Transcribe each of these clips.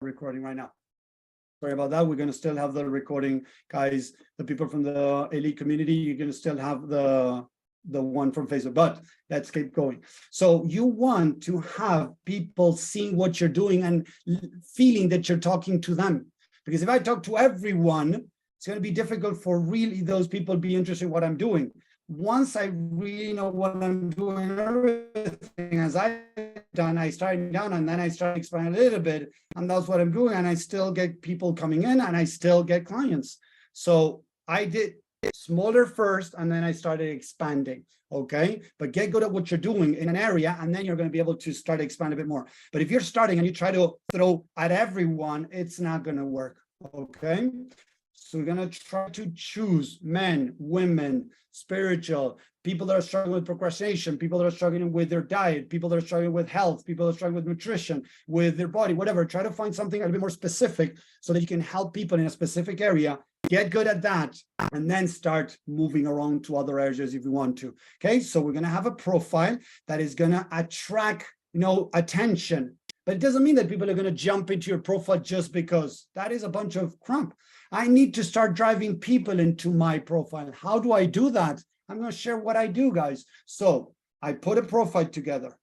recording right now. Sorry about that. We're going to still have the recording, guys. The people from the elite community, you're going to still have the one from Facebook, but let's keep going. So you want to have people seeing what you're doing and feeling that you're talking to them. Because if I talk to everyone, it's going to be difficult for really those people be interested in what I'm doing. Once I really know what I'm doing, everything as I've done, I start down and then I start expanding a little bit, and that's what I'm doing. And I still get people coming in and I still get clients. So I did smaller first, and then I started expanding. Okay, but get good at what you're doing in an area, and then you're going to be able to start to expand a bit more. But if you're starting and you try to throw at everyone, it's not going to work. Okay. So we're going to try to choose men, women, spiritual, people that are struggling with procrastination, people that are struggling with their diet, people that are struggling with health, people that are struggling with nutrition, with their body, whatever. Try to find something a little bit more specific so that you can help people in a specific area. Get good at that, and then start moving around to other areas if you want to. Okay, so we're going to have a profile that is going to attract, attention. But it doesn't mean that people are going to jump into your profile just because. That is a bunch of crap. I need to start driving people into my profile. How do I do that? I'm going to share what I do, guys. So I put a profile together.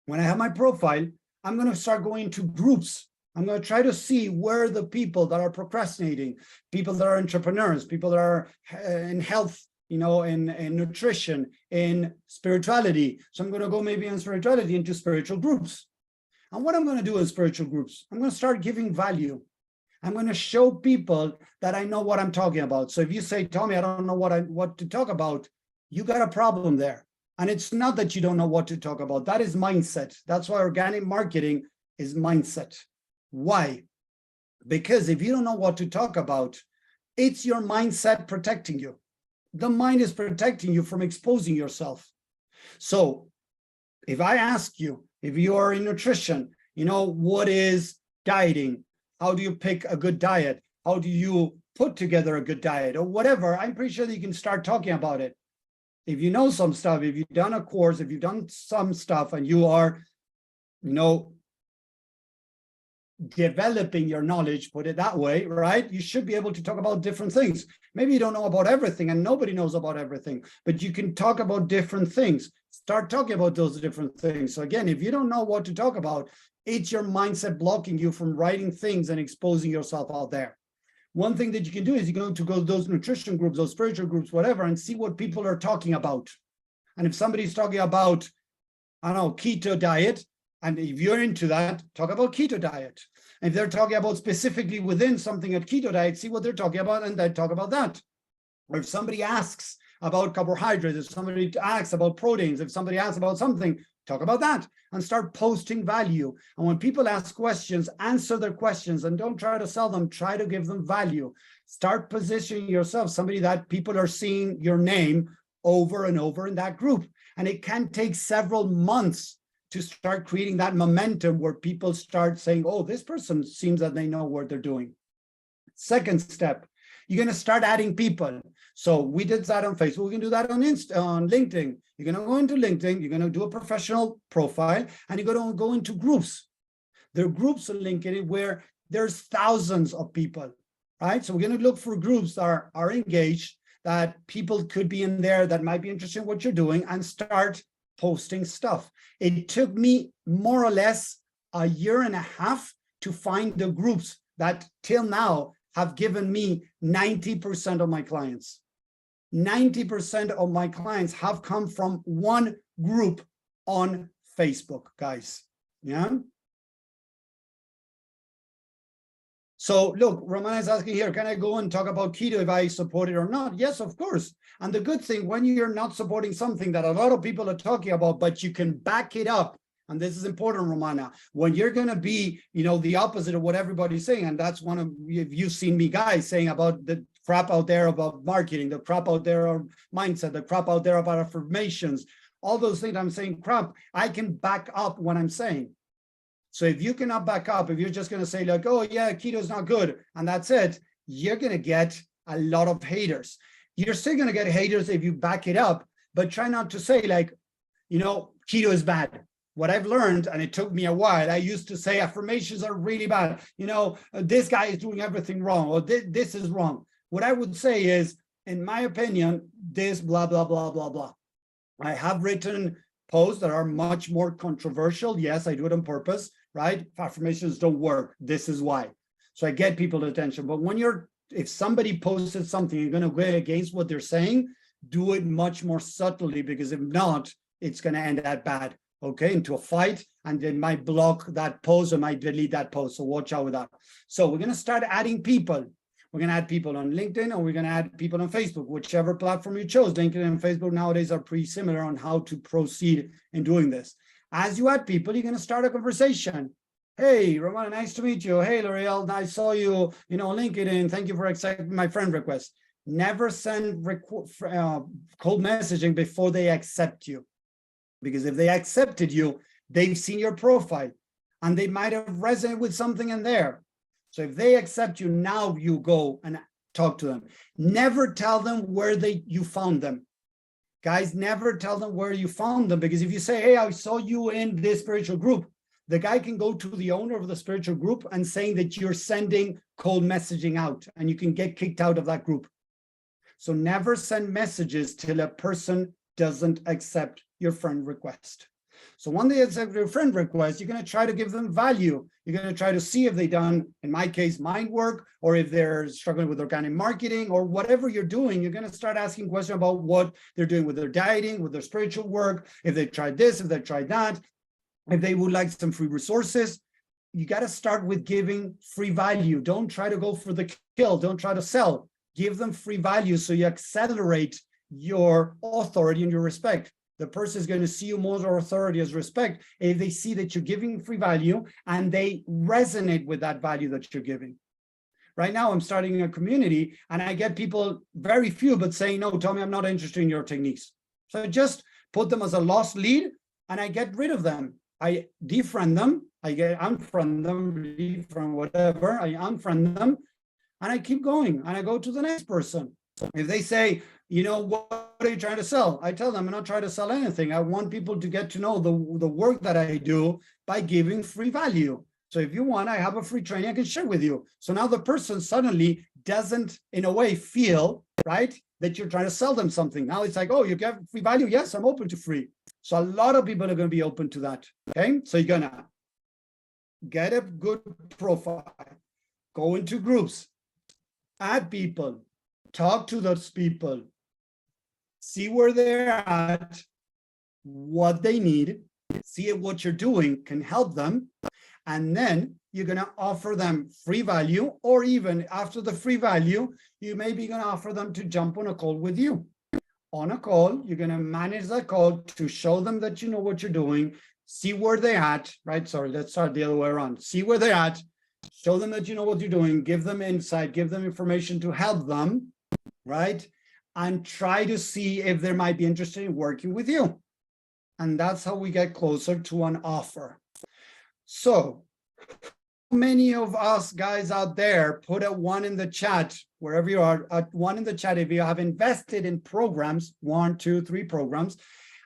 When I have my profile, I'm going to start going to groups. I'm going to try to see where the people that are procrastinating, people that are entrepreneurs, people that are in health, in nutrition, in spirituality. So I'm going to go maybe in spirituality into spiritual groups. And what I'm going to do in spiritual groups, I'm going to start giving value. I'm going to show people that I know what I'm talking about. So if you say, Tommy, I don't know what to talk about, you got a problem there. And it's not that you don't know what to talk about. That is mindset. That's why organic marketing is mindset. Why? Because if you don't know what to talk about, it's your mindset protecting you. The mind is protecting you from exposing yourself. So if I ask you, if you are in nutrition, what is dieting? How do you pick a good diet? How do you put together a good diet or whatever? I'm pretty sure that you can start talking about it. If you know some stuff, if you've done a course, if you've done some stuff and you are, developing your knowledge, put it that way, right? You should be able to talk about different things. Maybe you don't know about everything and nobody knows about everything, but you can talk about different things. Start talking about those different things. So again, if you don't know what to talk about, it's your mindset blocking you from writing things and exposing yourself out there. One thing that you can do is you go to those nutrition groups, those spiritual groups, whatever, and see what people are talking about. And if somebody's talking about, keto diet, and if you're into that, talk about keto diet. And if they're talking about specifically within something at keto diet, see what they're talking about and then talk about that. Or if somebody asks about carbohydrates, if somebody asks about proteins, if somebody asks about something, talk about that and start posting value. And when people ask questions, answer their questions and don't try to sell them, try to give them value. Start positioning yourself, somebody that people are seeing your name over and over in that group. And it can take several months to start creating that momentum where people start saying, oh, this person seems that they know what they're doing. Second step, you're going to start adding people. So we did that on Facebook. We can do that on LinkedIn. You're going to go into LinkedIn. You're going to do a professional profile, and you're going to go into groups. There are groups on LinkedIn where there's thousands of people, right? So we're going to look for groups that are engaged, that people could be in there that might be interested in what you're doing, and start posting stuff. It took me more or less a year and a half to find the groups that till now have given me 90% of my clients. 90% of my clients have come from one group on Facebook, guys. Yeah. So look, Romana is asking here, can I go and talk about keto if I support it or not? Yes, of course. And the good thing, when you're not supporting something that a lot of people are talking about, but you can back it up, and this is important, Romana, when you're going to be, the opposite of what everybody's saying, and that's one of, you've seen me guys saying about the crap out there about marketing, the crap out there of mindset, the crap out there about affirmations, all those things I'm saying crap, I can back up what I'm saying. So if you cannot back up, if you're just going to say like, oh yeah, keto is not good, and that's it, you're going to get a lot of haters. You're still going to get haters if you back it up, but try not to say like, keto is bad, what I've learned, and it took me a while, I used to say affirmations are really bad. This guy is doing everything wrong, or this is wrong. What I would say is, in my opinion, this blah, blah, blah, blah, blah. I have written posts that are much more controversial. Yes, I do it on purpose, right? Affirmations don't work. This is why. So I get people's attention. But if somebody posted something, you're going to go against what they're saying, do it much more subtly, because if not, it's going to end that bad, okay, into a fight, and they might block that post or might delete that post. So watch out with that. So we're going to start adding people. We're going to add people on LinkedIn, or we're going to add people on Facebook, whichever platform you chose. LinkedIn and Facebook nowadays are pretty similar on how to proceed in doing this. As you add people, you're going to start a conversation. Hey, Ramona, nice to meet you. Hey, L'Oreal, I saw you, on LinkedIn. Thank you for accepting my friend request. Never send cold messaging before they accept you. Because if they accepted you, they've seen your profile and they might have resonated with something in there. So if they accept you, now you go and talk to them. Never tell them where you found them. Guys, never tell them where you found them, because if you say, hey, I saw you in this spiritual group, the guy can go to the owner of the spiritual group and saying that you're sending cold messaging out, and you can get kicked out of that group. So never send messages till a person doesn't accept your friend request. So when they accept your friend request, you're going to try to give them value. You're going to try to see if they've done, in my case, mind work, or if they're struggling with organic marketing, or whatever you're doing. You're going to start asking questions about what they're doing with their dieting, with their spiritual work, if they tried this, if they tried that, if they would like some free resources. You got to start with giving free value. Don't try to go for the kill. Don't try to sell. Give them free value so you accelerate your authority and your respect. The person is going to see you more authority as respect if they see that you're giving free value and they resonate with that value that you're giving. Right now, I'm starting a community and I get people, very few, but saying, no, Tommy, I'm not interested in your techniques. So I just put them as a lost lead and I get rid of them. I defriend them, unfriend them, defriend whatever, I unfriend them, and I keep going and I go to the next person. If they say, what are you trying to sell? I tell them I'm not trying to sell anything. I want people to get to know the work that I do by giving free value. So if you want, I have a free training I can share with you. So now the person suddenly doesn't, in a way, feel, right, that you're trying to sell them something. Now it's like, oh, you get free value? Yes, I'm open to free. So a lot of people are going to be open to that, okay? So you're going to get a good profile, go into groups, add people, talk to those people, see where they're at, what they need, see if what you're doing can help them, and then you're going to offer them free value, or even after the free value, you may be going to offer them to jump on a call with you. On a call, you're going to manage that call to show them that you know what you're doing, see where they're at, right? Sorry, let's start the other way around. See where they're at, show them that you know what you're doing, give them insight, give them information to help them, right? And try to see if they might be interested in working with you. And that's how we get closer to an offer. So many of us guys out there, put a 1 in the chat, wherever you are, at 1 in the chat if you have invested in programs, 1, 2, 3 programs,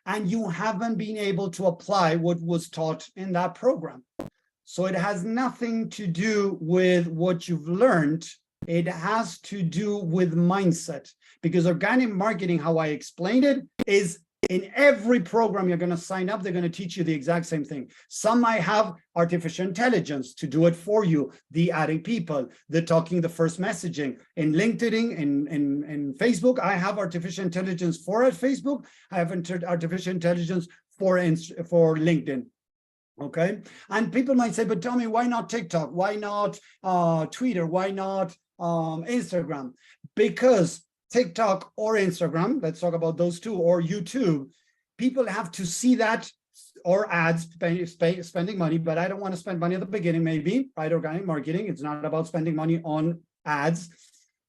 and you haven't been able to apply what was taught in that program. So it has nothing to do with what you've learned. It has to do with mindset, because organic marketing, how I explained it, is in every program you're going to sign up, they're going to teach you the exact same thing. Some might have artificial intelligence to do it for you, the adding people, the talking, the first messaging. In LinkedIn, in Facebook, I have artificial intelligence for Facebook. I have artificial intelligence for LinkedIn. Okay. And people might say, but tell me, why not TikTok? Why not Twitter? Why not Instagram? Because TikTok or Instagram, let's talk about those two, or YouTube, people have to see that, or ads, spending money, but I don't want to spend money at the beginning, maybe, right? Organic marketing, it's not about spending money on ads.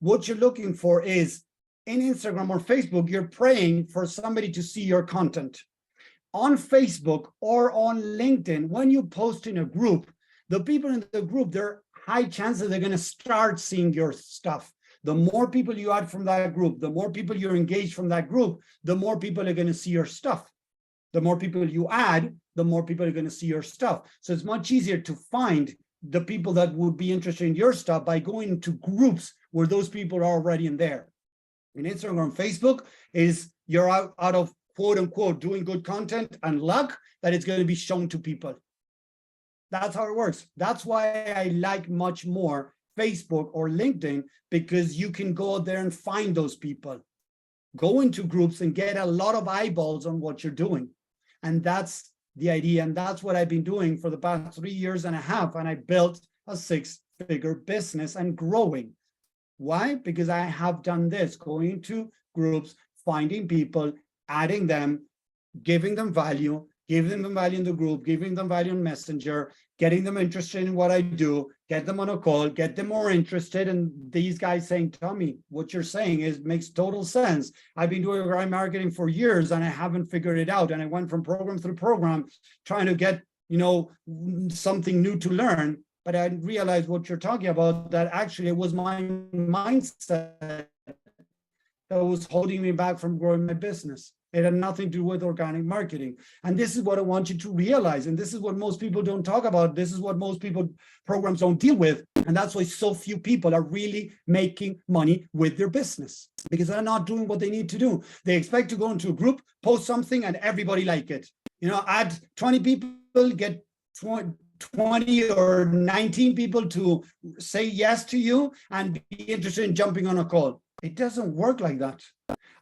What you're looking for is, in Instagram or Facebook, you're praying for somebody to see your content. On Facebook or on LinkedIn, when you post in a group, the people in the group, there are high chances they're going to start seeing your stuff. The more people you add from that group, the more people you're engaged from that group, the more people are going to see your stuff. The more people you add, the more people are going to see your stuff. So it's much easier to find the people that would be interested in your stuff by going into groups where those people are already in there. In Instagram, Facebook is you're out of quote unquote doing good content and luck that it's going to be shown to people. That's how it works. That's why I like much more Facebook or LinkedIn, because you can go out there and find those people. Go into groups and get a lot of eyeballs on what you're doing. And that's the idea. And that's what I've been doing for the past 3.5 years. And I built a 6-figure business and growing. Why? Because I have done this, going into groups, finding people, adding them, giving them value in the group, giving them value on Messenger, getting them interested in what I do, get them on a call, get them more interested. And these guys saying, Tommy, what you're saying makes total sense. I've been doing online marketing for years and I haven't figured it out. And I went from program through program trying to get, something new to learn. But I realized what you're talking about, that actually it was my mindset that was holding me back from growing my business. It had nothing to do with organic marketing. And this is what I want you to realize. And this is what most people don't talk about. This is what most people programs don't deal with. And that's why so few people are really making money with their business, because they're not doing what they need to do. They expect to go into a group, post something, and everybody like it. Add 20 people, get 20 or 19 people to say yes to you and be interested in jumping on a call. It doesn't work like that.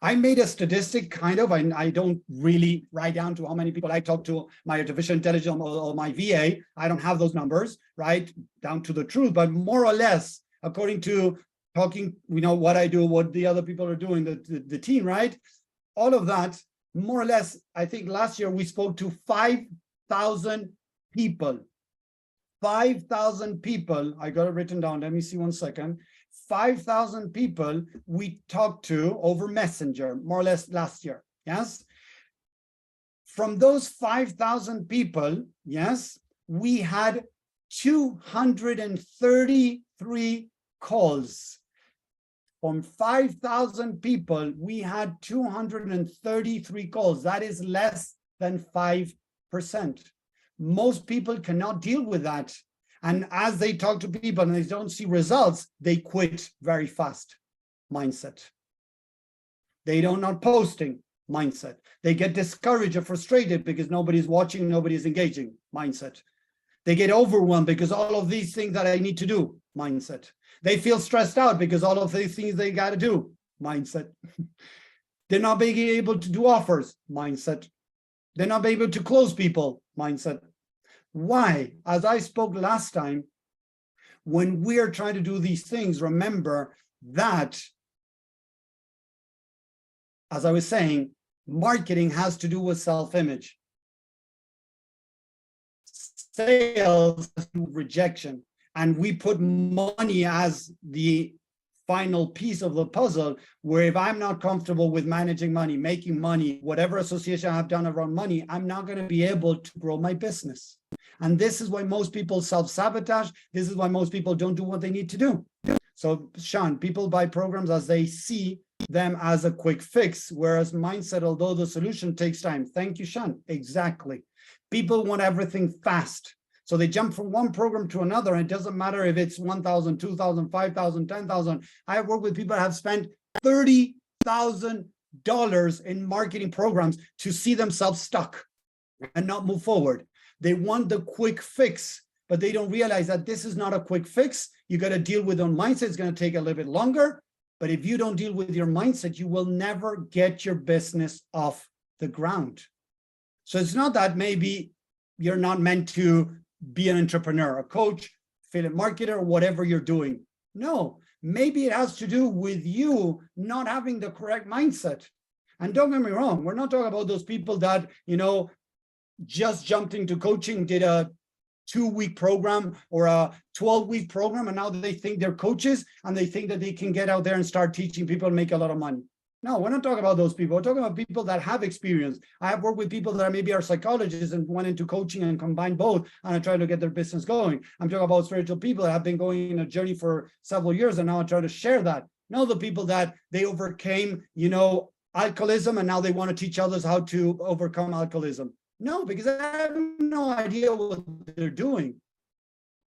I made a statistic, I don't really write down to how many people I talk to my artificial intelligence or my VA. I don't have those numbers, right, down to the truth, but more or less, according to talking, what I do, what the other people are doing, the team, right? All of that, more or less, I think last year we spoke to 5,000 people. 5,000 people, I got it written down, let me see 1 second. 5,000 people we talked to over Messenger, more or less last year, yes? From those 5,000 people, yes, we had 233 calls. From 5,000 people, we had 233 calls. That is less than 5%. Most people cannot deal with that. And as they talk to people and they don't see results, they quit very fast. Mindset. They don't not posting. Mindset. They get discouraged or frustrated because nobody's watching, nobody's engaging. Mindset. They get overwhelmed because all of these things that I need to do. Mindset. They feel stressed out because all of these things they got to do. Mindset. They're not being able to do offers. Mindset. They're not able to close people. Mindset. Why? As I spoke last time, when we're trying to do these things, remember that, as I was saying, marketing has to do with self-image. Sales rejection. And we put money as the final piece of the puzzle, where if I'm not comfortable with managing money, making money, whatever association I've done around money, I'm not going to be able to grow my business. And this is why most people self-sabotage. This is why most people don't do what they need to do. So, Sean, people buy programs as they see them as a quick fix, whereas mindset, although the solution takes time. Thank you, Sean. Exactly. People want everything fast. So they jump from one program to another, and it doesn't matter if it's 1,000, 2,000, 5,000, 10,000. I have worked with people that have spent $30,000 in marketing programs to see themselves stuck and not move forward. They want the quick fix, but they don't realize that this is not a quick fix. You got to deal with your mindset. It's going to take a little bit longer. But if you don't deal with your mindset, you will never get your business off the ground. So it's not that maybe you're not meant to be an entrepreneur, a coach, affiliate marketer, or whatever you're doing. No, maybe it has to do with you not having the correct mindset. And don't get me wrong, we're not talking about those people that, just jumped into coaching, did a 2-week program or a 12-week program, and now they think they're coaches and they think that they can get out there and start teaching people and make a lot of money. No, we're not talking about those people. We're talking about people that have experience. I have worked with people that maybe are psychologists and went into coaching and combined both and are trying to get their business going. I'm talking about spiritual people that have been going in a journey for several years and now I'm trying to share that. No, the people that they overcame, alcoholism and now they want to teach others how to overcome alcoholism. No, because I have no idea what they're doing.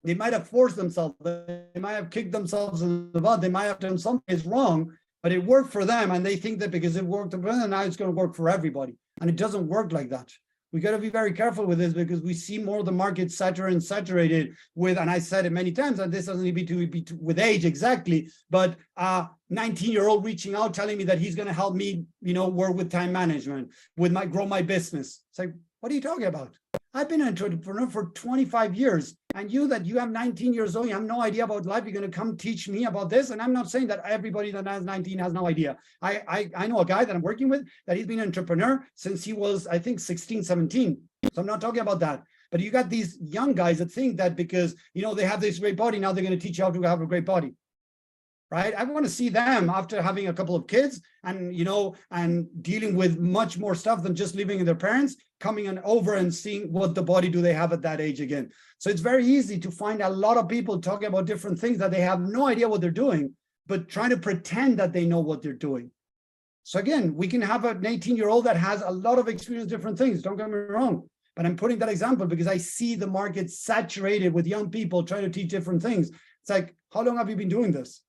They might have forced themselves, they might have kicked themselves in the butt, they might have done something is wrong, but it worked for them, and they think that because it worked for them, now it's going to work for everybody. And it doesn't work like that. We got to be very careful with this, because we see more of the market saturated with, and I said it many times, and this doesn't need to be with age exactly, but 19-year-old reaching out telling me that he's going to help me, work with time management, grow my business. It's like, what are you talking about? I've been an entrepreneur for 25 years, and you have 19 years old, you have no idea about life, you're going to come teach me about this. And I'm not saying that everybody that has 19 has no idea. I know a guy that I'm working with that he's been an entrepreneur since he was, I think, 16, 17. So I'm not talking about that. But you got these young guys that think that because, they have this great body, now they're going to teach you how to have a great body. Right? I want to see them after having a couple of kids and, and dealing with much more stuff than just living in their parents, coming over and seeing what the body do they have at that age again. So it's very easy to find a lot of people talking about different things that they have no idea what they're doing, but trying to pretend that they know what they're doing. So again, we can have an 18-year-old that has a lot of experience, different things. Don't get me wrong. But I'm putting that example because I see the market saturated with young people trying to teach different things. It's like, how long have you been doing this?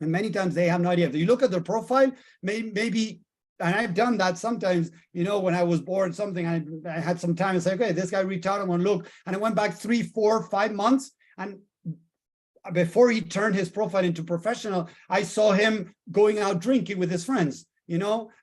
And many times they have no idea. If you look at their profile, maybe, and I've done that sometimes, when I was bored, something, I had some time and say, okay, this guy reached out, I want to look. And I went back 3, 4, 5 months. And before he turned his profile into professional, I saw him going out drinking with his friends,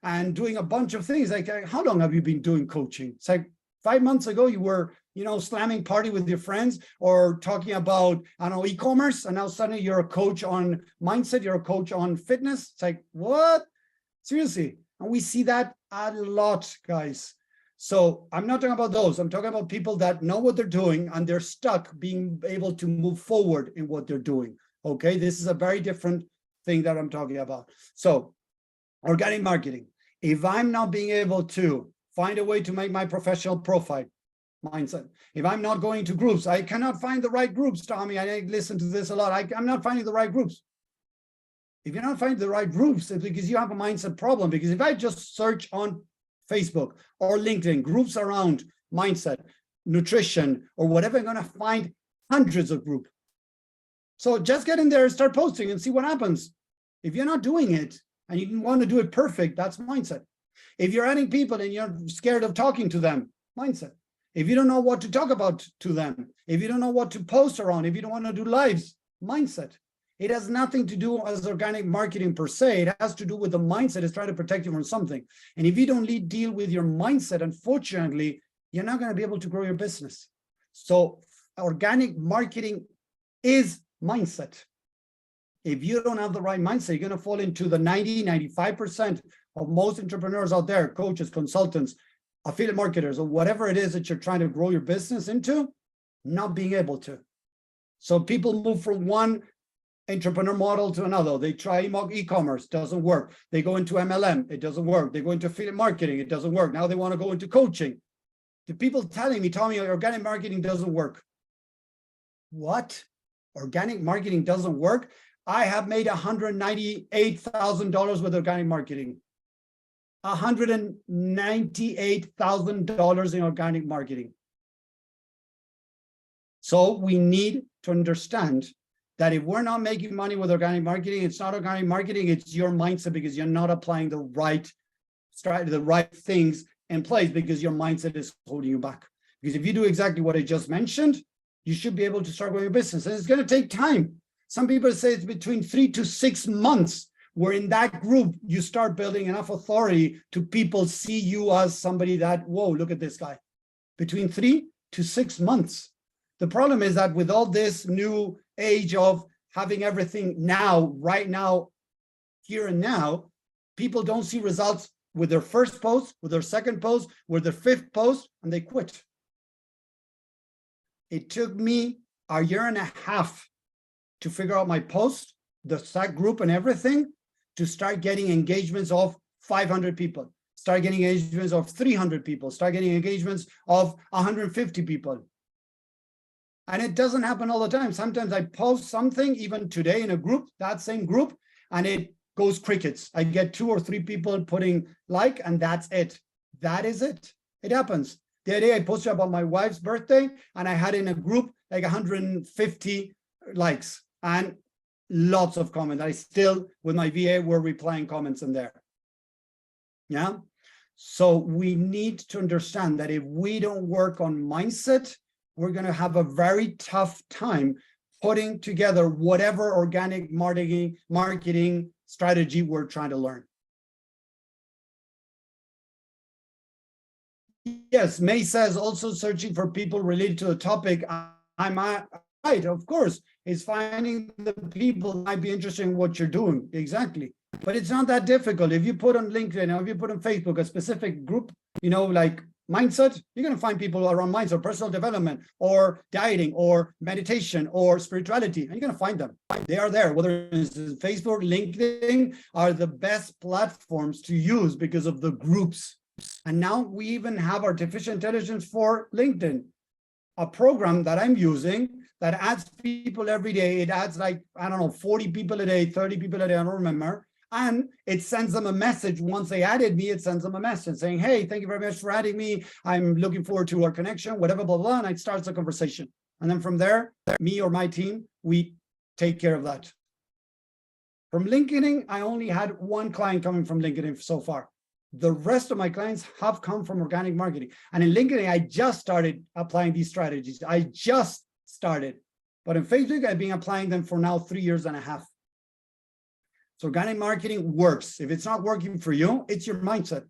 and doing a bunch of things. Like, how long have you been doing coaching? It's like 5 months ago, you were slamming party with your friends or talking about, e-commerce. And now suddenly you're a coach on mindset, you're a coach on fitness. It's like, what? Seriously. And we see that a lot, guys. So I'm not talking about those. I'm talking about people that know what they're doing and they're stuck being able to move forward in what they're doing. Okay. This is a very different thing that I'm talking about. So organic marketing. If I'm not being able to find a way to make my professional profile, mindset. If I'm not going to groups, I cannot find the right groups, Tommy. I listen to this a lot. I'm not finding the right groups. If you're not finding the right groups, it's because you have a mindset problem. Because if I just search on Facebook or LinkedIn, groups around mindset, nutrition, or whatever, I'm going to find hundreds of groups. So just get in there and start posting and see what happens. If you're not doing it and you want to do it perfect, that's mindset. If you're adding people and you're scared of talking to them, mindset. If you don't know what to talk about to them, if you don't know what to post around, if you don't want to do lives, mindset. It has nothing to do as organic marketing per se. It has to do with the mindset. It's trying to protect you from something. And if you don't deal with your mindset, unfortunately, you're not going to be able to grow your business. So organic marketing is mindset. If you don't have the right mindset, you're going to fall into the 95% of most entrepreneurs out there, coaches, consultants, affiliate marketers, or whatever it is that you're trying to grow your business into, not being able to. So people move from one entrepreneur model to another. They try e-commerce, doesn't work. They go into MLM, it doesn't work. They go into affiliate marketing, it doesn't work. Now they want to go into coaching. The people telling me, Tommy, organic marketing doesn't work. What? Organic marketing doesn't work? I have made $198,000 with organic marketing. $198,000 in organic marketing. So we need to understand that if we're not making money with organic marketing, it's not organic marketing, it's your mindset, because you're not applying the right strategy, the right things in place, because your mindset is holding you back. Because if you do exactly what I just mentioned, you should be able to start growing your business. And it's going to take time. Some people say it's between 3 to 6 months, where in that group, you start building enough authority to people see you as somebody that, whoa, look at this guy. Between 3 to 6 months. The problem is that with all this new age of having everything now, right now, here and now, people don't see results with their first post, with their second post, with their fifth post, and they quit. It took me a year and a half to figure out my post, the Slack group and everything, to start getting engagements of 500 people, start getting engagements of 300 people, start getting engagements of 150 people. And it doesn't happen all the time. Sometimes I post something, even today in a group, that same group, and it goes crickets. I get 2 or 3 people putting like, and that's it. That is it. It happens. The other day I posted about my wife's birthday, and I had in a group like 150 likes and lots of comments. I still, with my VA, were replying comments in there. Yeah. So we need to understand that if we don't work on mindset, we're going to have a very tough time putting together whatever organic marketing strategy we're trying to learn. Yes, May says also searching for people related to the topic. I'm right, of course. It's finding the people that might be interested in what you're doing. Exactly. But it's not that difficult. If you put on LinkedIn or if you put on Facebook a specific group, like mindset, you're going to find people around mindset, personal development, or dieting, or meditation, or spirituality, and you're going to find them. They are there. Whether it's Facebook, LinkedIn are the best platforms to use because of the groups. And now we even have artificial intelligence for LinkedIn, a program that I'm using that adds people every day. It adds like, I don't know, 40 people a day, 30 people a day, I don't remember. And it sends them a message. Once they added me, it sends them a message saying, hey, thank you very much for adding me. I'm looking forward to our connection, whatever, blah, blah, and it starts a conversation. And then from there, me or my team, we take care of that. From LinkedIn, I only had 1 client coming from LinkedIn so far. The rest of my clients have come from organic marketing. And in LinkedIn, I just started applying these strategies. I just started. But in Facebook, I've been applying them for now 3.5 years. So organic marketing works. If it's not working for you, it's your mindset.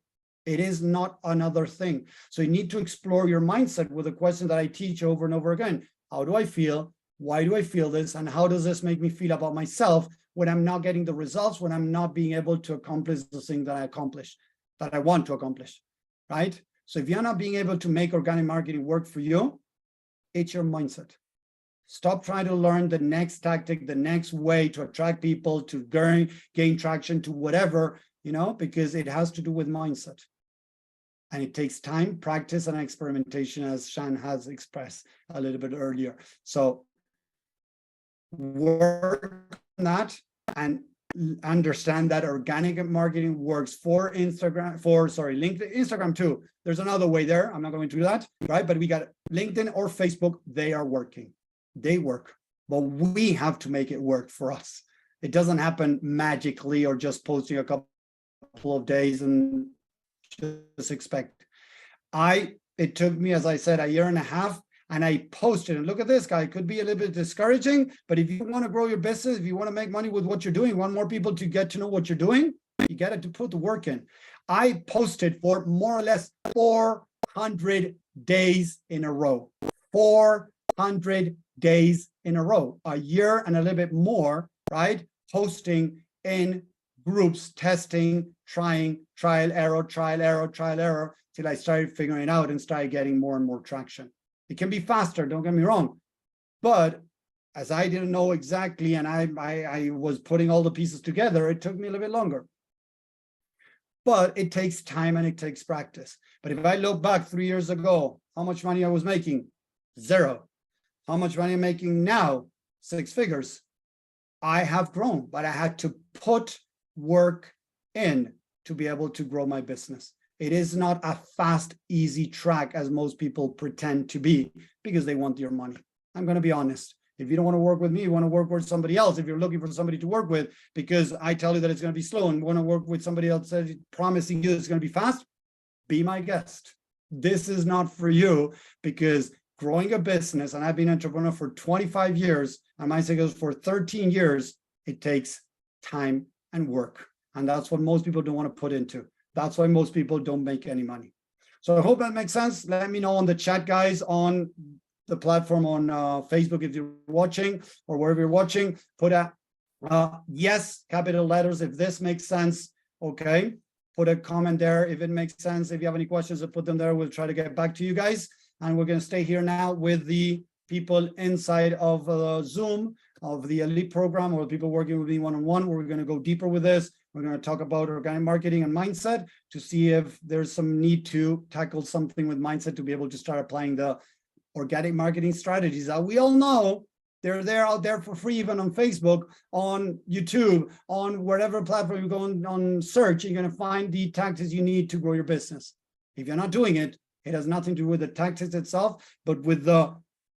It is not another thing. So you need to explore your mindset with a question that I teach over and over again. How do I feel? Why do I feel this? And how does this make me feel about myself when I'm not getting the results, when I'm not being able to accomplish the thing that I want to accomplish, right? So if you're not being able to make organic marketing work for you, it's your mindset. Stop trying to learn the next tactic, the next way to attract people, to gain traction, to whatever, because it has to do with mindset. And it takes time, practice, and experimentation, as Shan has expressed a little bit earlier. So work on that and understand that organic marketing works for LinkedIn, Instagram too. There's another way there. I'm not going to do that, right? But we got LinkedIn or Facebook. They are working. They work, but we have to make it work for us. It doesn't happen magically or just posting a couple of days and just expect. It took me, as I said, 1.5 years, and I posted, and look at this guy. It could be a little bit discouraging, but if you want to grow your business, if you want to make money with what you're doing, you want more people to get to know what you're doing, you got to put the work in. I posted for more or less 400 days in a row. 400 days in a row, a year and a little bit more, right? Posting in groups, testing, trying, trial, error, till I started figuring it out and started getting more and more traction. It can be faster, don't get me wrong. But as I didn't know exactly, and I was putting all the pieces together, it took me a little bit longer. But it takes time and it takes practice. But if I look back 3 years ago, how much money I was making? 0. How much money I'm making now? 6 figures. I have grown, but I had to put work in to be able to grow my business. It is not a fast, easy track as most people pretend to be because they want your money. I'm going to be honest. If you don't want to work with me, you want to work with somebody else. If you're looking for somebody to work with because I tell you that it's going to be slow and want to work with somebody else that is promising you it's going to be fast, be my guest. This is not for you because growing a business, and I've been an entrepreneur for 25 years, and my goes for 13 years, it takes time and work. And that's what most people don't want to put into. That's why most people don't make any money. So I hope that makes sense. Let me know on the chat, guys, on the platform on Facebook if you're watching or wherever you're watching. Put a yes, capital letters, if this makes sense. Okay. Put a comment there if it makes sense. If you have any questions, put them there. We'll try to get back to you guys. And we're going to stay here now with the people inside of Zoom, of the elite program, or people working with me one-on-one. We're going to go deeper with this. We're going to talk about organic marketing and mindset to see if there's some need to tackle something with mindset to be able to start applying the organic marketing strategies that we all know They're there out there for free, even on Facebook, on YouTube, on whatever platform you go on search, you're going to find the tactics you need to grow your business. If you're not doing it, it has nothing to do with the tactics itself, but with the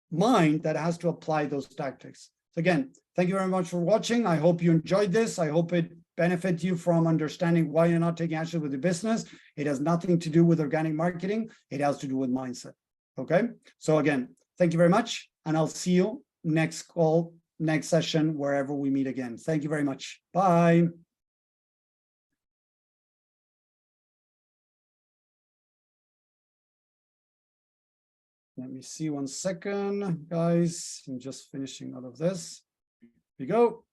mind that has to apply those tactics. So again, thank you very much for watching. I hope you enjoyed this. I hope it benefits you from understanding why you're not taking action with your business. It has nothing to do with organic marketing. It has to do with mindset. Okay. So again, thank you very much. And I'll see you next call, next session, wherever we meet again. Thank you very much. Bye. Let me see 1 second, guys. I'm just finishing all of this. Here we go.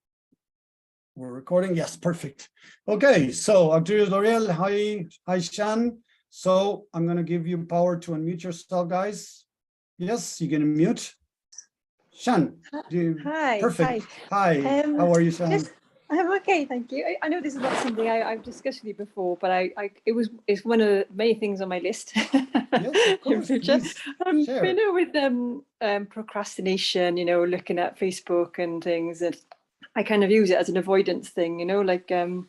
We're recording. Yes, perfect. Okay, so Arturius L'Oreal, hi, Shan. So I'm going to give you power to unmute yourself, guys. Yes, you can mute. Shan, Hi. perfect. Hi, how are you, Shan? Yes, I'm okay, thank you. I know this is not something I've discussed with you before, but it's one of the many things on my list. Yes, of course, in future. share. You know, with procrastination, you know, looking at Facebook and things, and I kind of use it as an avoidance thing, you know, like and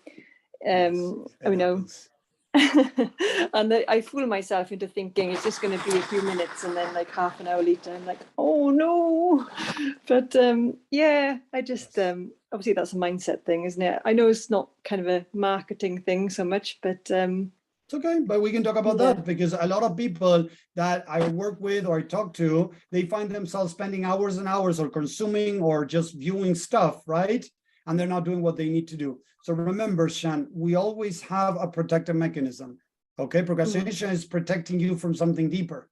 I fool myself into thinking it's just going to be a few minutes, and then like half an hour later I'm like, oh no. But yeah, I just obviously that's a mindset thing, isn't it? I know it's not kind of a marketing thing so much, but it's okay, but we can talk about that, because a lot of people that I work with or I talk to, they find themselves spending hours and hours or consuming or just viewing stuff, right? And they're not doing what they need to do. So remember, Shan, we always have a protective mechanism. Okay, procrastination is protecting you from something deeper,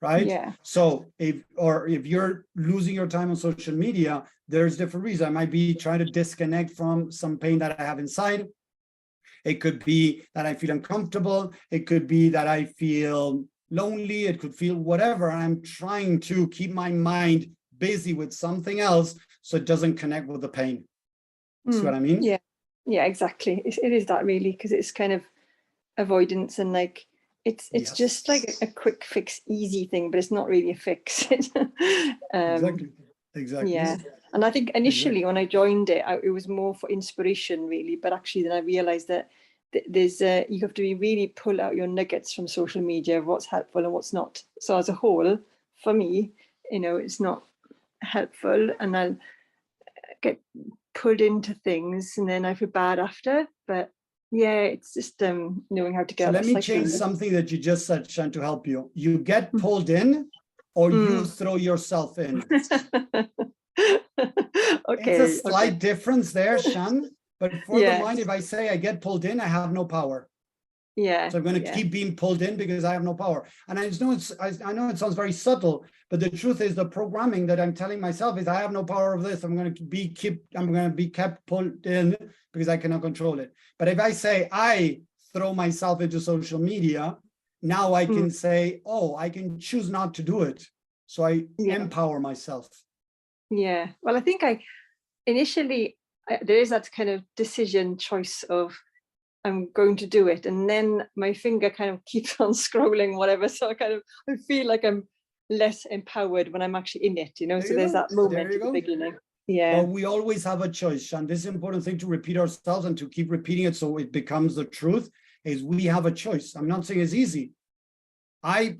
right? Yeah. So if you're losing your time on social media, there's different reasons. I might be trying to disconnect from some pain that I have inside. It could be that I feel uncomfortable. It could be that I feel lonely. It could feel whatever. I'm trying to keep my mind busy with something else so it doesn't connect with the pain. See what I mean? Yeah, exactly. It is that, really, because it's kind of avoidance, and like it's just like a quick fix, easy thing, but it's not really a fix. Exactly. Yeah. And I think initially when I joined it, it was more for inspiration, really. But actually, then I realized that there's you have to really pull out your nuggets from social media of what's helpful and what's not. So as a whole, for me, you know, it's not helpful, and I'll get pulled into things, and then I feel bad after. But yeah, it's just knowing how to get. So let me change something that you just said, Shan, to help you. You get pulled in, or you throw yourself in. Okay. It's a slight difference there, Shan. But for the mind, if I say I get pulled in, I have no power. Yeah. So I'm going to keep being pulled in because I have no power. And I know it sounds very subtle, but the truth is the programming that I'm telling myself is I have no power of this. I'm going to be kept pulled in because I cannot control it. But if I say I throw myself into social media, now I can say, oh, I can choose not to do it. So I empower myself. Yeah. Well, I think initially there is that kind of decision choice of I'm going to do it, and then my finger kind of keeps on scrolling, whatever. So I feel like I'm less empowered when I'm actually in it, you know. So there's that moment at the beginning. Yeah. But we always have a choice, Shan. This is an important thing to repeat ourselves and to keep repeating it so it becomes the truth, is we have a choice. I'm not saying it's easy. I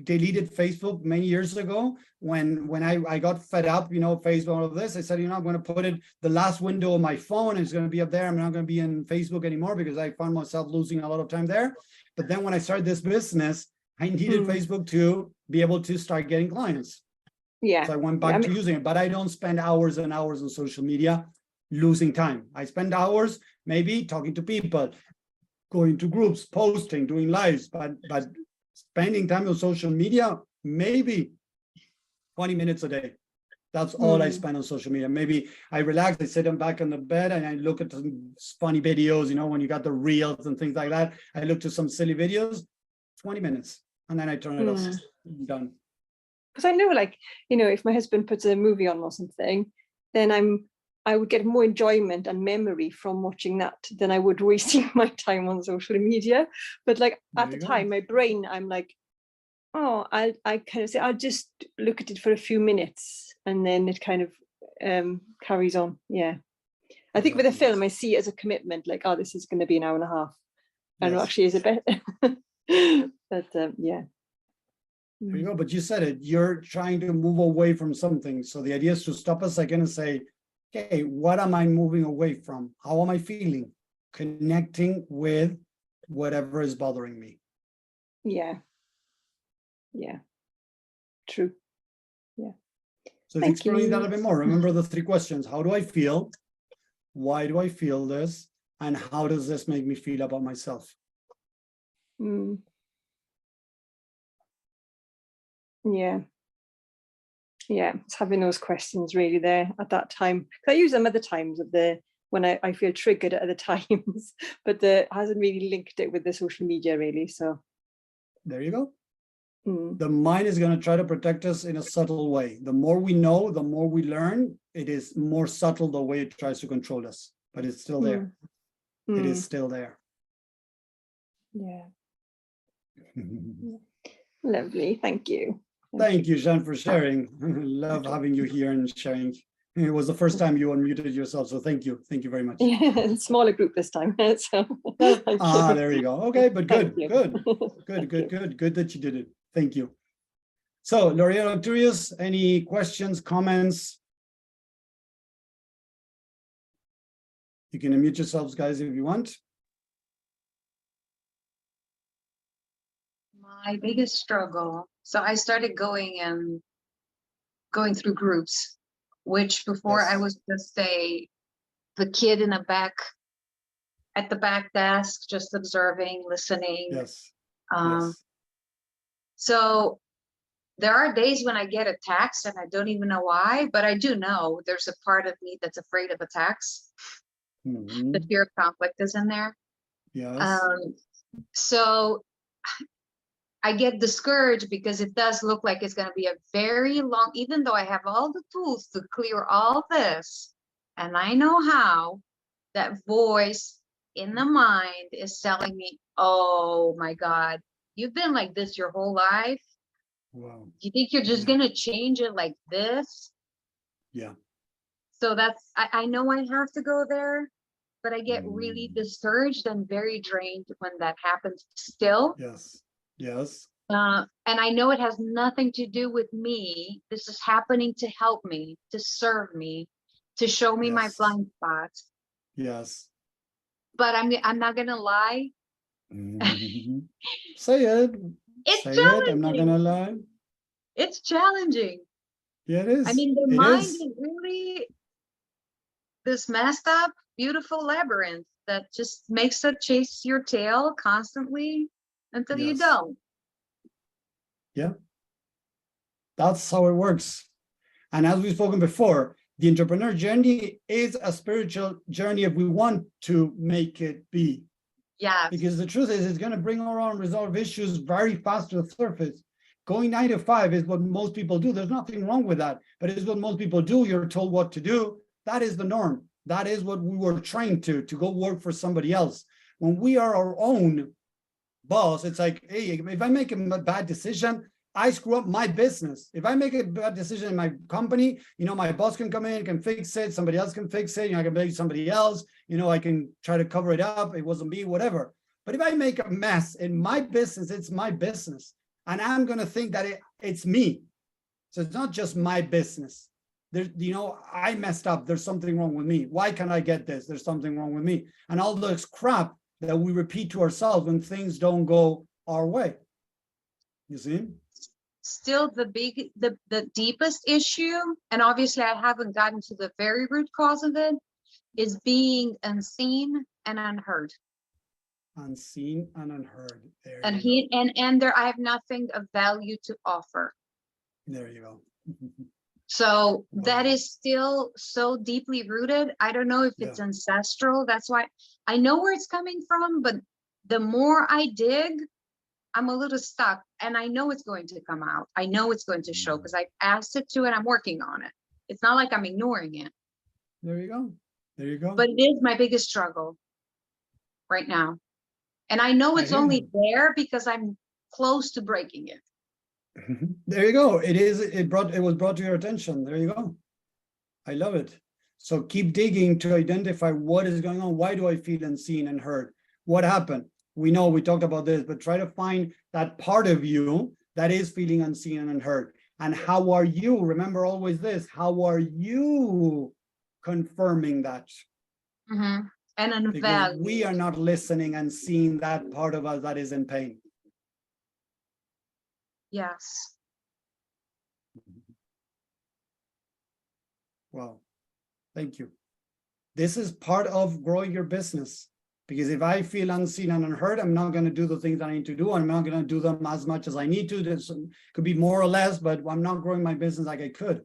deleted Facebook many years ago when I got fed up, you know, Facebook, all of this. I said, you know, I'm going to put it the last window of my phone. It's going to be up there. I'm not going to be in Facebook anymore because I found myself losing a lot of time there. But then when I started this business, I needed Facebook to be able to start getting clients. Yeah. So I went back to using it, but I don't spend hours and hours on social media losing time. I spend hours maybe talking to people, going to groups, posting, doing lives, but spending time on social media, maybe 20 minutes a day. That's all I spend on social media. Maybe I relax, I sit back on the bed and I look at some funny videos, you know, when you got the reels and things like that. I look to some silly videos, 20 minutes, and then I turn it off. I'm done. Because I know, like, you know, if my husband puts a movie on or something, then I would get more enjoyment and memory from watching that than I would wasting my time on social media. But like at the time, my brain, I'm like, oh, I kind of say, I'll just look at it for a few minutes and then it kind of carries on. Yeah. I think with a film, I see it as a commitment, like, oh, this is going to be an hour and a half. And it actually is a bit, but yeah. There you go. But you said it, you're trying to move away from something. So the idea is to stop a second and say, okay, what am I moving away from? How am I feeling? Connecting with whatever is bothering me. Yeah. Yeah. True. Yeah. So explain that a bit more. Remember the 3 questions. How do I feel? Why do I feel this? And how does this make me feel about myself? Yeah. Yeah, it's having those questions really there at that time. I use them other times of when I feel triggered at other times, but hasn't really linked it with the social media really. So there you go. The mind is going to try to protect us in a subtle way. The more we know, the more we learn, it is more subtle the way it tries to control us, but it's still there. It is still there. Yeah. Lovely. Thank you. Thank you, Jean, for sharing. Love having you here and sharing. It was the first time you unmuted yourself, so thank you. Thank you very much. Yeah, smaller group this time. So there you go. Okay, but good that you did it. Thank you. So, L'Oreal Octurius, any questions, comments? You can unmute yourselves, guys, if you want. My biggest struggle. So I started going through groups, which before I was just the kid in at the back desk, just observing, listening. Yes. So there are days when I get attacks and I don't even know why, but I do know there's a part of me that's afraid of attacks. The fear of conflict is in there. Yes. So I get discouraged because it does look like it's going to be a very long, even though I have all the tools to clear all this, and I know how, that voice in the mind is telling me, oh my God, you've been like this your whole life. Wow. You think you're just going to change it like this? Yeah. So I know I have to go there, but I get really discouraged and very drained when that happens still. Yes. Yes. And I know it has nothing to do with me. This is happening to help me, to serve me, to show me my blind spots. Yes. But I'm not gonna lie. Say it. It's Say challenging. it. I'm not gonna lie. It's challenging. Yeah, it is. I mean, the mind is really this messed up, beautiful labyrinth that just makes it chase your tail constantly until you don't. Yeah. That's how it works. And as we've spoken before, the entrepreneur journey is a spiritual journey if we want to make it be. Yeah. Because the truth is, it's going to bring our unresolved issues very fast to the surface. Going 9 to 5 is what most people do. There's nothing wrong with that, but it's what most people do. You're told what to do. That is the norm. That is what we were trained to go work for somebody else. When we are our own boss, it's like, hey, if I make a bad decision, I screw up my business. If I make a bad decision in my company, my boss can come in, can fix it. Somebody else can fix it. I can blame somebody else. I can try to cover it up. It wasn't me, whatever. But if I make a mess in my business, it's my business. And I'm going to think that it's me. So it's not just my business. I messed up. There's something wrong with me. Why can't I get this? There's something wrong with me. And all this crap that we repeat to ourselves when things don't go our way. You see? Still the deepest issue, and obviously I haven't gotten to the very root cause of it, is being unseen and unheard. Unseen and unheard. There and you go. And there I have nothing of value to offer. There you go. So that is still so deeply rooted. I don't know if it's ancestral. That's why I know where it's coming from, but the more I dig, I'm a little stuck, and I know it's going to come out. I know it's going to show because I've asked it to and I'm working on it. It's not like I'm ignoring it. There you go. There you go. But it is my biggest struggle right now. And I know it's only there because I'm close to breaking it. There you go. It was brought to your attention. There you go. I love it. So keep digging to identify what is going on. Why do I feel unseen and heard? What happened? We know we talked about this, but try to find that part of you that is feeling unseen and unheard. And how are you? Remember always this. How are you confirming that? And unvalued. Because we are not listening and seeing that part of us that is in pain. Yes. Wow. Thank you. This is part of growing your business. Because if I feel unseen and unheard, I'm not going to do the things that I need to do. I'm not going to do them as much as I need to. This could be more or less, but I'm not growing my business like I could.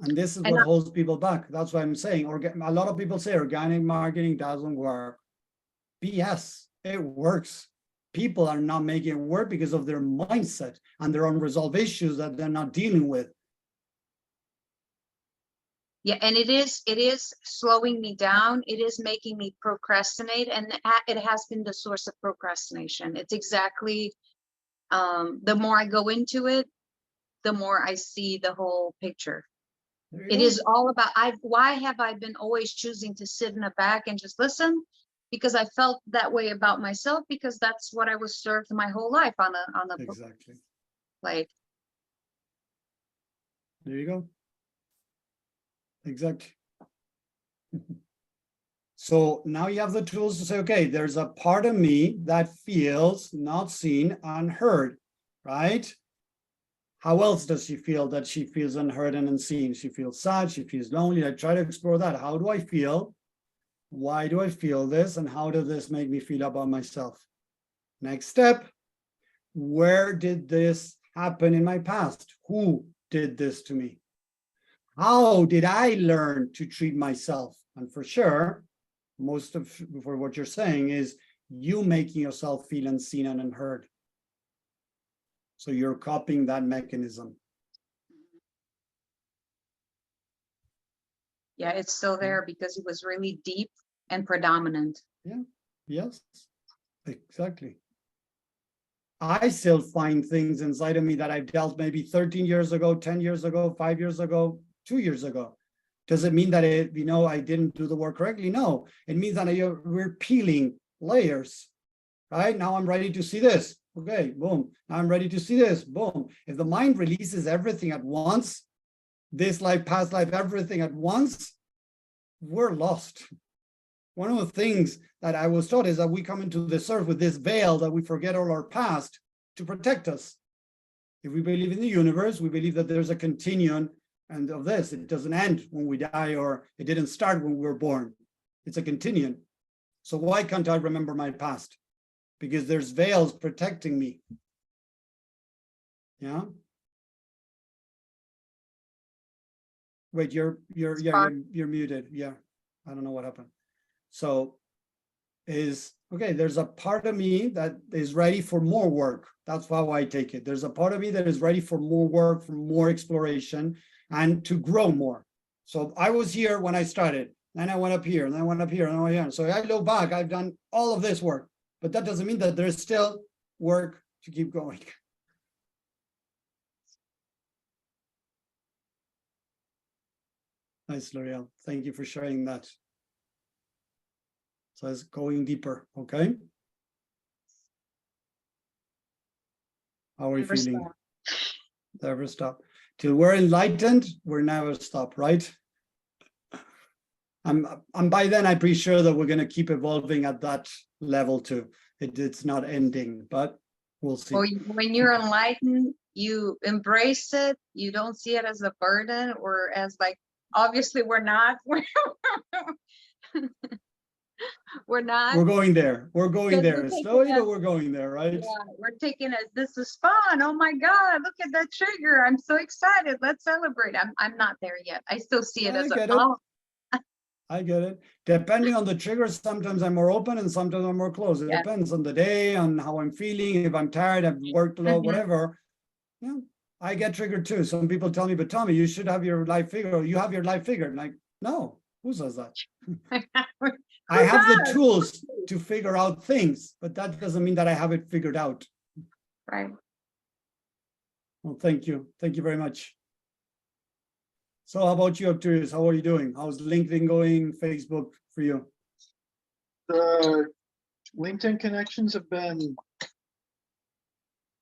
And this is what holds people back. That's why I'm saying, a lot of people say organic marketing doesn't work. BS, it works. People are not making it work because of their mindset and their unresolved issues that they're not dealing with. Yeah, and it is slowing me down. It is making me procrastinate, and it has been the source of procrastination. It's exactly, the more I go into it, the more I see the whole picture. It is all about, why have I been always choosing to sit in the back and just listen? Because I felt that way about myself, because that's what I was served my whole life on a Exactly. Like, there you go. Exactly. So now you have the tools to say, okay, there's a part of me that feels not seen, unheard, right? How else does she feel that she feels unheard and unseen? She feels sad, she feels lonely. I try to explore that. How do I feel? Why do I feel this? And how does this make me feel about myself? Next step, where did this happen in my past? Who did this to me? How did I learn to treat myself? And for sure, most of for what you're saying is you making yourself feel unseen and unheard. So you're copying that mechanism. yeah, it's still there because it was really deep and predominant. Yeah, yes, exactly. I still find things inside of me that I've dealt maybe 13 years ago, 10 years ago, 5 years ago, 2 years ago. Does it mean that I didn't do the work correctly? No, it means that we're peeling layers, right? Now I'm ready to see this. Okay, boom. Now I'm ready to see this. Boom. If the mind releases everything at once, this life, past life, everything at once, we're lost. One of the things that I was taught is that we come into this earth with this veil that we forget all our past to protect us. If we believe in the universe, we believe that there's a continuum and of this. It doesn't end when we die, or it didn't start when we were born. It's a continuum. So why can't I remember my past? Because there's veils protecting me. Yeah. Wait, you're muted. Yeah. I don't know what happened. So there's a part of me that is ready for more work. That's how I take it. There's a part of me that is ready for more work, for more exploration, and to grow more. So I was here when I started, then I went up here, and then I went up here, and I went here. So I look back, I've done all of this work, but that doesn't mean that there's still work to keep going. Nice, L'Oreal. Thank you for sharing that. So it's going deeper, okay? How are we feeling? Stop. Never stop. Till we're enlightened, we're never stop, right? And by then, I'm pretty sure that we're going to keep evolving at that level too. It's not ending, but we'll see. Or when you're enlightened, you embrace it. You don't see it as a burden or as like, obviously we're not. We're not. We're going there. We're going there. We're Slowly, but we're going there, right? Yeah, we're taking it. This is fun. Oh my God, look at that trigger. I'm so excited. Let's celebrate. I'm not there yet. I still see it as I get it. Depending on the trigger, sometimes I'm more open and sometimes I'm more closed. It depends on the day, on how I'm feeling. If I'm tired, I've worked a lot, whatever. Yeah, I get triggered too. Some people tell me, but Tommy, you should have your life figured. You have your life figured. Like, no, who says that? I have the tools to figure out things, but that doesn't mean that I have it figured out. Right. Well, thank you. Thank you very much. So how about you, Arcturus? How are you doing? How's LinkedIn going, Facebook for you? The LinkedIn connections have been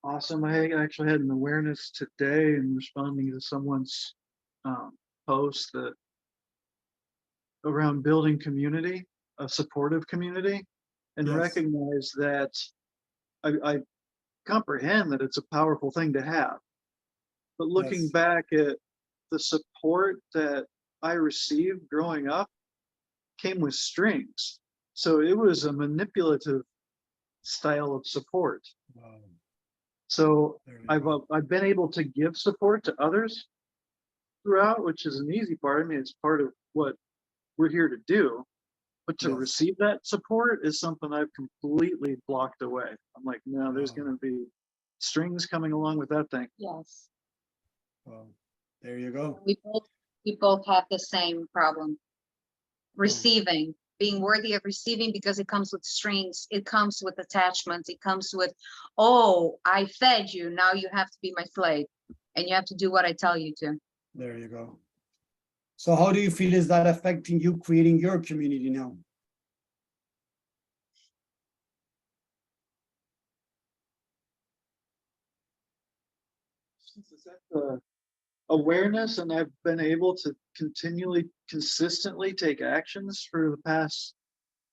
awesome. I actually had an awareness today in responding to someone's post that around building community, a supportive community, and Yes. recognize that I comprehend that it's a powerful thing to have. But looking Yes. back at the support that I received growing up came with strings. So it was a manipulative style of support. Wow. So There you I've go. I've been able to give support to others throughout, which is an easy part. I mean, it's part of what we're here to do. But to Yes. receive that support is something I've completely blocked away. I'm like, no, there's Wow. going to be strings coming along with that thing. Yes. Wow. There you go. We both have the same problem. Wow. Receiving, being worthy of receiving, because it comes with strings, it comes with attachments, it comes with, oh, I fed you, now you have to be my slave and you have to do what I tell you to. There you go. So how do you feel is that affecting you creating your community now? Is that the awareness, and I've been able to continually, consistently take actions for the past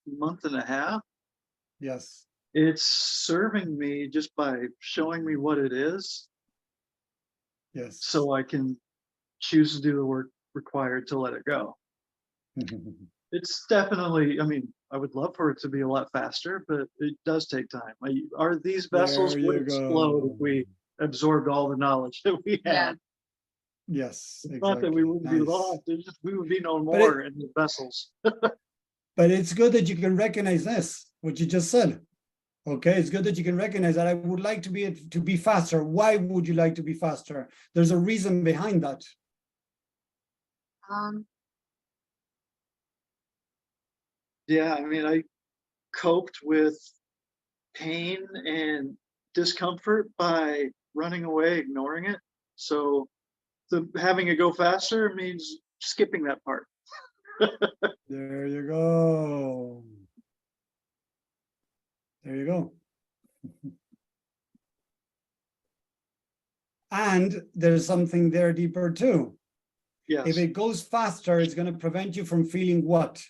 month and a half. Yes. It's serving me just by showing me what it is, Yes. so I can choose to do the work required to let it go. It's definitely, I mean, I would love for it to be a lot faster, but it does take time. These vessels There would you explode go. if we absorbed all the knowledge that we Yeah. had. Yes, It's not that we exactly. wouldn't be Nice. lost, it's just we would be no But more in the vessels. But it's good that you can recognize this, what you just said. Okay, it's good that you can recognize that I would like to be faster. Why would you like to be faster? There's a reason behind that. Yeah, I mean, I coped with pain and discomfort by running away, ignoring it. So having it go faster means skipping that part. There you go. There you go. And there's something there deeper too. Yes. If it goes faster, it's going to prevent you from feeling what?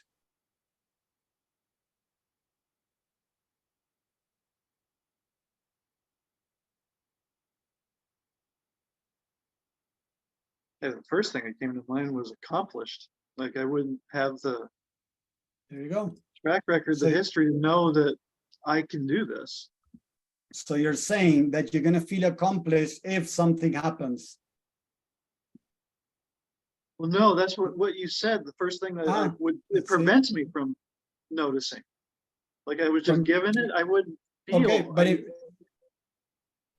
Yeah, the first thing that came to mind was accomplished. Like I wouldn't have the There you go. track record, So- the history to know that I can do this. So you're saying that you're going to feel accomplished if something happens. Well, no, that's what you said. The first thing that it see. prevents me from noticing. Like I was just From- given it, I wouldn't feel. Okay, but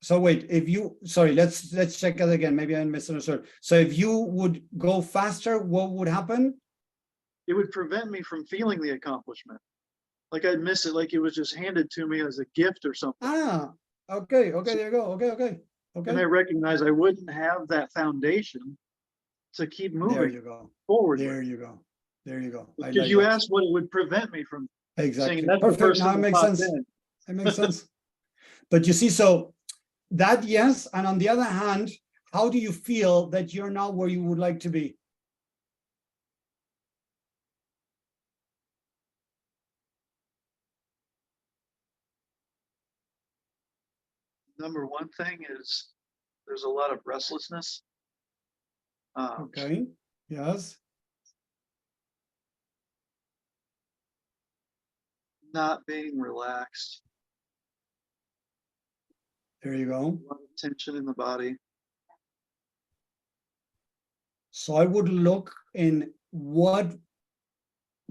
so wait, if you, sorry, let's check that again. Maybe I misunderstood. So if you would go faster, what would happen? It would prevent me from feeling the accomplishment. Like I'd miss it, like it was just handed to me as a gift or something. Okay, there you go. Okay. And I recognize I wouldn't have that foundation to keep There moving you go. forward. There you go. I Because like you that. asked what it would prevent me from Exactly. saying. That's the Perfect. first Now it thing that makes popped sense. in. It makes sense. But you see, so that, yes, and on the other hand, how do you feel that you're now where you would like to be? Number one thing is there's a lot of restlessness. Okay. Yes. Not being relaxed. There you A go. lot of tension in the body. So I would look in what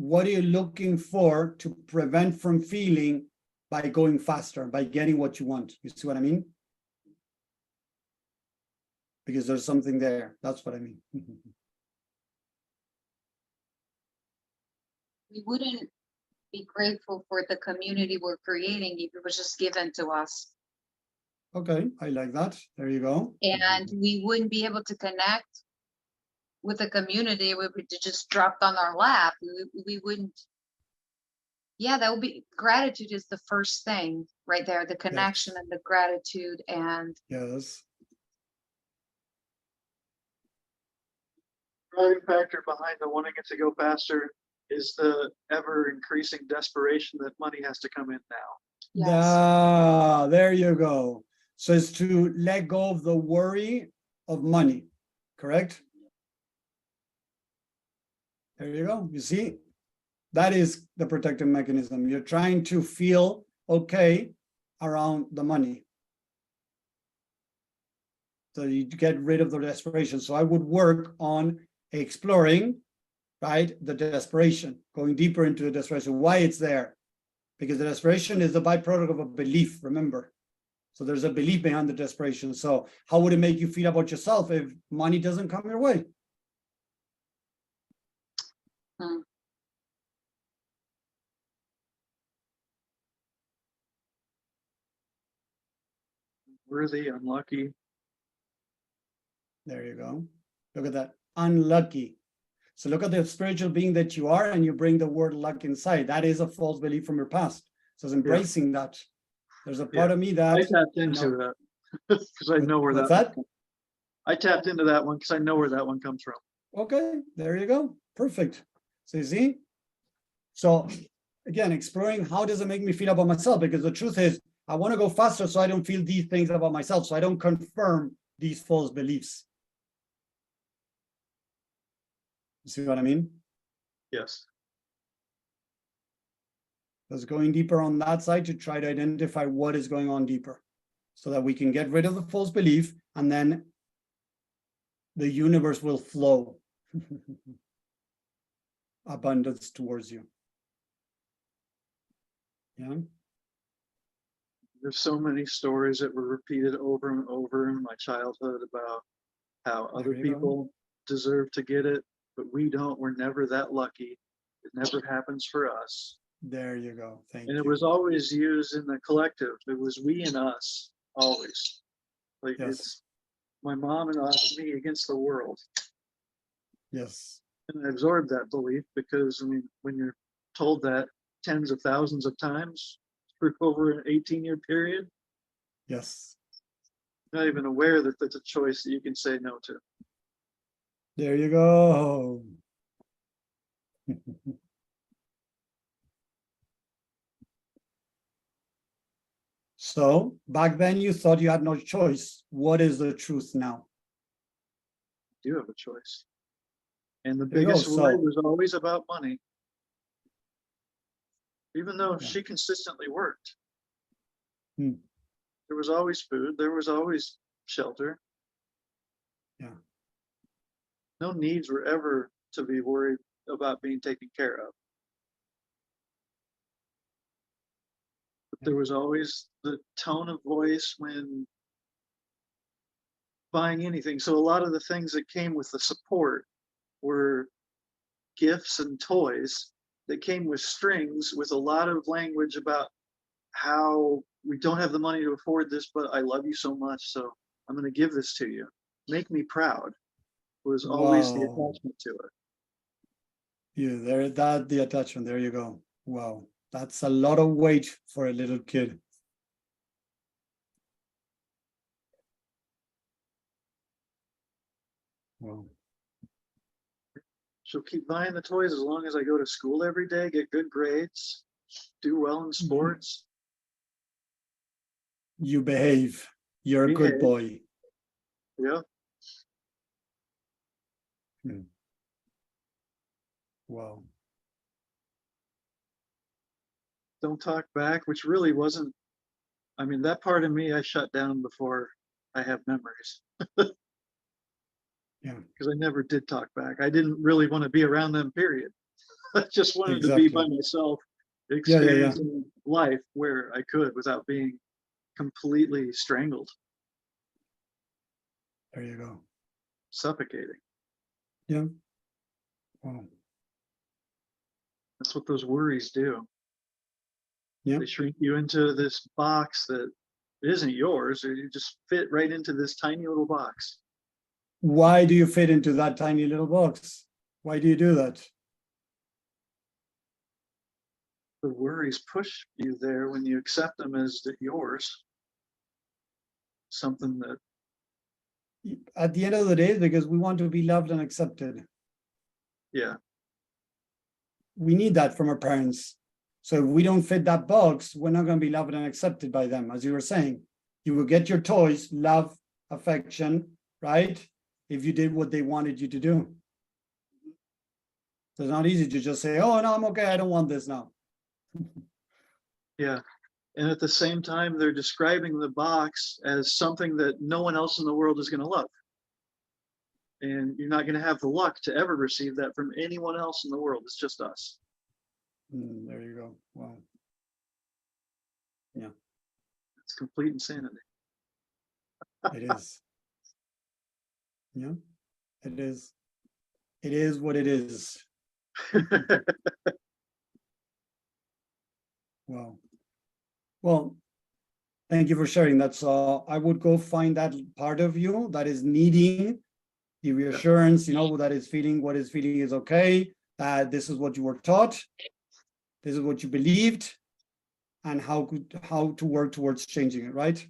are you looking for to prevent from feeling by going faster, by getting what you want? You see what I mean? Because there's something there. That's what I mean. We wouldn't be grateful for the community we're creating if it was just given to us. Okay, I like that. There you go. and we wouldn't be able to connect with the community. It would be just dropped on our lap. We wouldn't. Yeah, that would be, gratitude is the first thing right there, the connection and the gratitude. And Yes. Driving factor behind the wanting it to go faster is the ever increasing desperation that money has to come in now. yes, There you go. So it's to let go of the worry of money, correct? There you go. You see, that is the protective mechanism. You're trying to feel okay around the money. So you get rid of the desperation. So I would work on exploring, right, the desperation, going deeper into the desperation, why it's there. Because the desperation is the byproduct of a belief, remember. So there's a belief behind the desperation. So how would it make you feel about yourself if money doesn't come your way? Hmm. Worthy, unlucky. There you go. Look at that. Unlucky. So look at the spiritual being that you are, and you bring the word luck inside. That is a false belief from your past. So it's embracing that. There's a part of me that I tapped into that because I know where what's that. that? I tapped into that one because I know where that one comes from. Okay, there you go. Perfect. So you see? So again, exploring how does it make me feel about myself? Because the truth is, I want to go faster so I don't feel these things about myself. So I don't confirm these false beliefs. You see what I mean? Yes. Let's going deeper on that side to try to identify what is going on deeper so that we can get rid of the false belief, and then the universe will flow abundance towards you. Yeah. There's so many stories that were repeated over and over in my childhood about how other There you go. people deserve to get it, but we don't. We're never that lucky. It never happens for us. There you go. Thank And it you. was always used in the collective. It was we and us, always. Like Yes. it's my mom and us, me against the world. Yes. And I absorbed that belief because, I mean, when you're told that tens of thousands of times for over an 18-year period, Yes. not even aware that that's a choice that you can say no to. There you go. So back then you thought you had no choice. What is the truth now? You have a choice. And the There you go. biggest worry So was always about money. Even though Yeah. she consistently worked. Hmm. There was always food, there was always shelter. Yeah. No needs were ever to be worried about being taken care of. But there was always the tone of voice when buying anything. So a lot of the things that came with the support were gifts and toys that came with strings with a lot of language about how we don't have the money to afford this, but I love you so much, so I'm going to give this to you. Make me proud was always the Wow. attachment to it. Yeah, there that the attachment. There you go. Wow. That's a lot of weight for a little kid. Wow. She'll keep buying the toys as long as I go to school every day, get good grades, do well in sports. You behave. You're a good Behave. boy. Yeah. Wow. Don't talk back, which really wasn't, I mean, that part of me I shut down before I have memories. Yeah. Because I never did talk back. I didn't really want to be around them, period. I just wanted to be by Exactly. myself, Yeah. experiencing life where I could without being completely strangled, There you go. suffocating. Yeah. Wow. That's what those worries do. Yeah. They shrink you into this box that it isn't yours, or you just fit right into this tiny little box. Why do you fit into that tiny little box? Why do you do that? The worries push you there when you accept them as yours. Something that, At the end of the day, because we want to be loved and accepted. yeah, We need that from our parents. So if we don't fit that box, we're not going to be loved and accepted by them. As you were saying, you will get your toys, love, affection, right? If you did what they wanted you to do. So it's not easy to just say, oh, no, I'm okay. I don't want this now. yeah. And at the same time, they're describing the box as something that no one else in the world is going to love. And you're not going to have the luck to ever receive that from anyone else in the world. It's just us. There you go. Wow. It's complete insanity. It is. Yeah, it is. It is what it is. Wow. Well, thank you for sharing that. So I would go find that part of you that is needing the reassurance, that is feeling what is feeling is okay, that this is what you were taught, this is what you believed, and how to work towards changing it, right?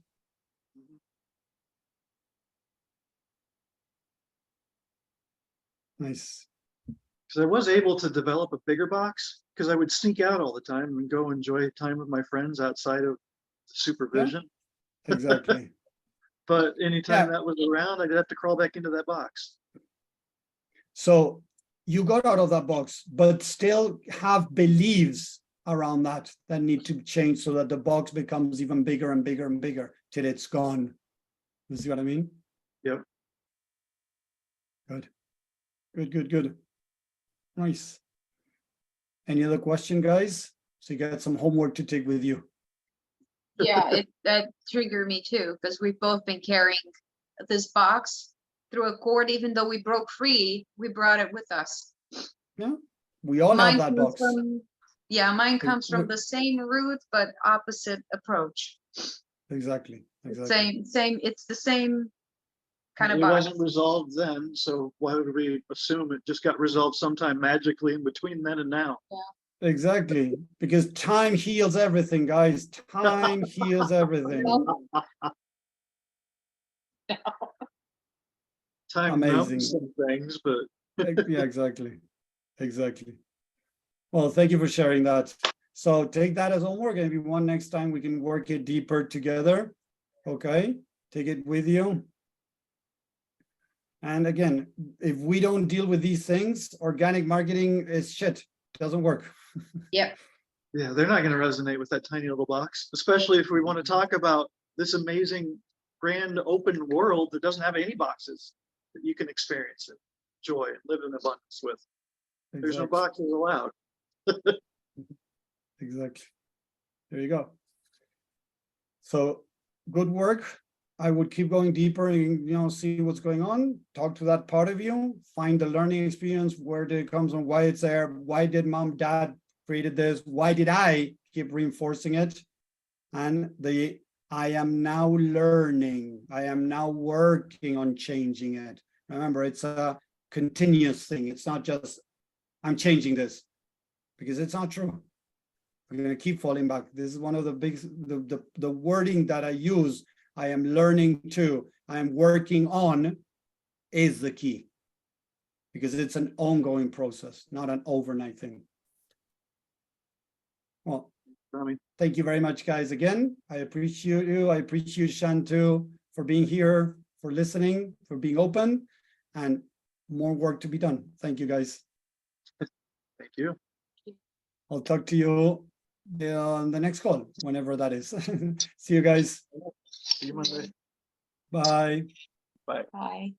Nice. Because I was able to develop a bigger box because I would sneak out all the time and go enjoy time with my friends outside of supervision. Exactly. But anytime Yeah. that was around, I'd have to crawl back into that box. So you got out of that box, but still have beliefs around that need to change so that the box becomes even bigger and bigger and bigger till it's gone. You see what I mean? Yep. Good. Good, good, good. Nice. Any other question, guys? So you got some homework to take with you. Yeah, that triggered me too, because we've both been carrying this box through a cord. Even though we broke free, we brought it with us. Yeah, we all have that comes box. mine comes from the same root, but opposite approach. Exactly. Exactly. Same, it's the same kind of It box. wasn't resolved then, so why would we assume it just got resolved sometime magically in between then and now? Exactly. Because time heals everything, guys. Time heals everything. Time Amazing. numbs some things, but Yeah, exactly. Exactly. Well, thank you for sharing that. So take that as homework, and if you want next time, we can work it deeper together. Okay, take it with you. And again, if we don't deal with these things, organic marketing is shit. Doesn't work. Yep. yeah, they're not going to resonate with that tiny little box, especially if we want to talk about this amazing, grand, open world that doesn't have any boxes that you can experience and enjoy and live in abundance with. There's no Exactly. boxes allowed. Exactly. There you go. So good work. I would keep going deeper and see what's going on. Talk to that part of you. Find the learning experience, where did it come from, why it's there, why did mom, dad created this, why did I keep reinforcing it, and I am now learning. I am now working on changing it. Remember, it's a continuous thing. It's not just I'm changing this, because it's not true. I'm going to keep falling back. This is one of the big, the wording that I use. I am learning to, I am working on, is the key, because it's an ongoing process, not an overnight thing. Well, thank you very much, guys. Again, I appreciate you. I appreciate Shantu for being here, for listening, for being open, and more work to be done. Thank you, guys. Thank you. I'll talk to you on the next call, whenever that is. See you guys. See you Monday. Bye. Bye. Bye.